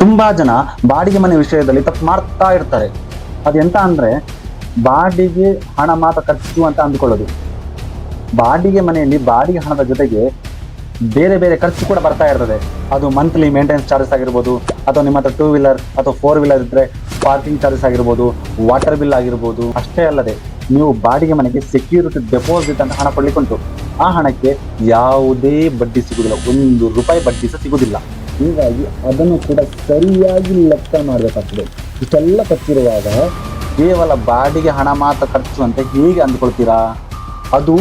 ತುಂಬಾ ಜನ ಬಾಡಿಗೆ ಮನೆ ವಿಷಯದಲ್ಲಿ ತಪ್ಪು ಮಾಡ್ತಾ ಇರ್ತಾರೆ. ಅದೆಂತ ಅಂದ್ರೆ ಬಾಡಿಗೆ ಹಣ ಮಾತ್ರ ಖರ್ಚು ಅಂತ ಅಂದ್ಕೊಳ್ಳೋದು. ಬಾಡಿಗೆ ಮನೆಯಲ್ಲಿ ಬಾಡಿಗೆ ಹಣದ ಜೊತೆಗೆ ಬೇರೆ ಬೇರೆ ಖರ್ಚು ಕೂಡ ಬರ್ತಾ ಇರ್ತದೆ. ಅದು ಮಂತ್ಲಿ ಮೇಂಟೆನೆನ್ಸ್ ಚಾರ್ಜಸ್ ಆಗಿರ್ಬೋದು, ಅಥವಾ ನಿಮ್ಮ ಹತ್ರ 2 ವೀಲರ್ ಅಥವಾ 4 ವೀಲರ್ ಇದ್ರೆ ಪಾರ್ಕಿಂಗ್ ಚಾರ್ಜಸ್ ಆಗಿರ್ಬೋದು, ವಾಟರ್ ಬಿಲ್ ಆಗಿರ್ಬೋದು. ಅಷ್ಟೇ ಅಲ್ಲದೆ ನೀವು ಬಾಡಿಗೆ ಮನೆಗೆ ಸೆಕ್ಯೂರಿಟಿ ಡೆಪಾಸಿಟ್ ಅಂತ ಹಣ ಕೊಡ್ಲಿಕ್ಕೆ ಉಂಟು. ಆ ಹಣಕ್ಕೆ ಯಾವುದೇ ಬಡ್ಡಿ ಸಿಗುದಿಲ್ಲ, 1 ರೂಪಾಯಿ ಬಡ್ಡಿ ಸಹ ಸಿಗುದಿಲ್ಲ. ಹೀಗಾಗಿ ಅದನ್ನು ಕೂಡ ಸರಿಯಾಗಿ ಲೆಕ್ಕ ಮಾಡಬೇಕಾಗ್ತದೆ. ಇಷ್ಟೆಲ್ಲ ಖರ್ಚಿರುವಾಗ ಕೇವಲ ಬಾಡಿಗೆ ಹಣ ಮಾತ್ರ ಖರ್ಚು ಅಂತ ಹೇಗೆ ಅಂದ್ಕೊಳ್ತೀರಾ? ಅದು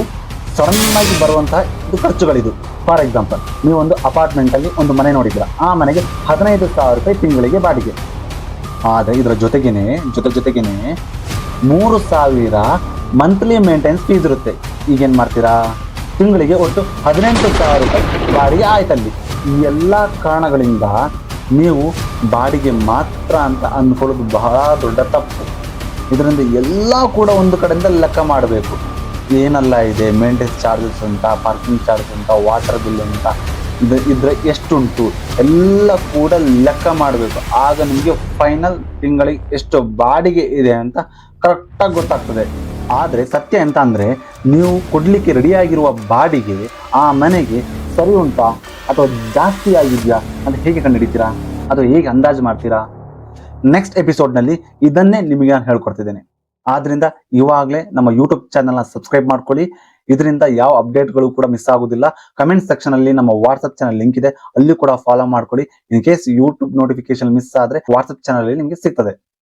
ಸಡನ್ನಾಗಿ ಬರುವಂತಹ ಇದು ಖರ್ಚುಗಳಿದು. ಫಾರ್ ಎಕ್ಸಾಂಪಲ್, ನೀವೊಂದು ಅಪಾರ್ಟ್ಮೆಂಟಲ್ಲಿ ಒಂದು ಮನೆ ನೋಡಿದ್ದೀರಾ, ಆ ಮನೆಗೆ 15,000 ರೂಪಾಯಿ ತಿಂಗಳಿಗೆ ಬಾಡಿಗೆ. ಆದರೆ ಇದರ ಜೊತೆಗೇನೆ 3,000 ಮಂತ್ಲಿ ಮೇಂಟೆನೆನ್ಸ್ ಫೀಸ್ ಇರುತ್ತೆ. ಈಗೇನು ಮಾಡ್ತೀರಾ? ತಿಂಗಳಿಗೆ ಒಟ್ಟು 18,000 ರೂಪಾಯಿ ಬಾಡಿಗೆ ಆಯ್ತಲ್ಲಿ. ಈ ಎಲ್ಲ ಕಾರಣಗಳಿಂದ ನೀವು ಬಾಡಿಗೆ ಮಾತ್ರ ಅಂತ ಅಂದ್ಕೊಳ್ಳೋದು ಬಹಳ ದೊಡ್ಡ ತಪ್ಪು. ಇದರಿಂದ ಎಲ್ಲ ಕೂಡ ಒಂದು ಕಡೆಯಿಂದ ಲೆಕ್ಕ ಮಾಡಬೇಕು. ಏನೆಲ್ಲ ಇದೆ, ಮೇಂಟೆನೆನ್ಸ್ ಚಾರ್ಜಸ್ ಅಂತ, ಪಾರ್ಕಿಂಗ್ ಚಾರ್ಜಸ್ ಅಂತ, ವಾಟರ್ ಬಿಲ್ ಅಂತ, ಇದ್ರೆ ಎಷ್ಟುಂಟು ಎಲ್ಲ ಕೂಡ ಲೆಕ್ಕ ಮಾಡಬೇಕು. ಆಗ ನಿಮಗೆ ಫೈನಲ್ ತಿಂಗಳಿಗೆ ಎಷ್ಟು ಬಾಡಿಗೆ ಇದೆ ಅಂತ ಕರೆಕ್ಟಾಗಿ ಗೊತ್ತಾಗ್ತದೆ. ಆದರೆ ಸತ್ಯ ಎಂತ ಅಂದರೆ, ನೀವು ಕೊಡಲಿಕ್ಕೆ ರೆಡಿಯಾಗಿರುವ ಬಾಡಿಗೆ ಆ ಮನೆಗೆ ಸರಿ ಉಂಟಾ ಅಥವಾ ಜಾಸ್ತಿ ಆಗಿದೆಯಾ ಅಂತ ಹೇಗೆ ಕಂಡುಹಿಡಿತೀರಾ? ಅಥವಾ ಹೇಗೆ ಅಂದಾಜು ಮಾಡ್ತೀರಾ? ನೆಕ್ಸ್ಟ್ ಎಪಿಸೋಡ್ನಲ್ಲಿ ಇದನ್ನೇ ನಿಮಗೆ ನಾನು ಹೇಳ್ಕೊಡ್ತಿದ್ದೇನೆ. ಆದ್ರಿಂದ ಇವಾಗಲೇ ನಮ್ಮ ಯೂಟ್ಯೂಬ್ ಚಾನಲ್ನ ಸಬ್ಸ್ಕ್ರೈಬ್ ಮಾಡ್ಕೊಳ್ಳಿ. ಇದರಿಂದ ಯಾವ ಅಪ್ಡೇಟ್ಗಳು ಕೂಡ ಮಿಸ್ ಆಗೋದಿಲ್ಲ. ಕಮೆಂಟ್ ಸೆಕ್ಷನ್ ಅಲ್ಲಿ ನಮ್ಮ ವಾಟ್ಸ್ಆಪ್ ಚಾನಲ್ ಲಿಂಕ್ ಇದೆ, ಅಲ್ಲಿ ಕೂಡ ಫಾಲೋ ಮಾಡ್ಕೊಳ್ಳಿ. In case YouTube notification miss ಆದ್ರೆ ವಾಟ್ಸ್ಆಪ್ ಚಾನಲ್ ಅಲ್ಲಿ ನಿಮಗೆ ಸಿಗ್ತದೆ.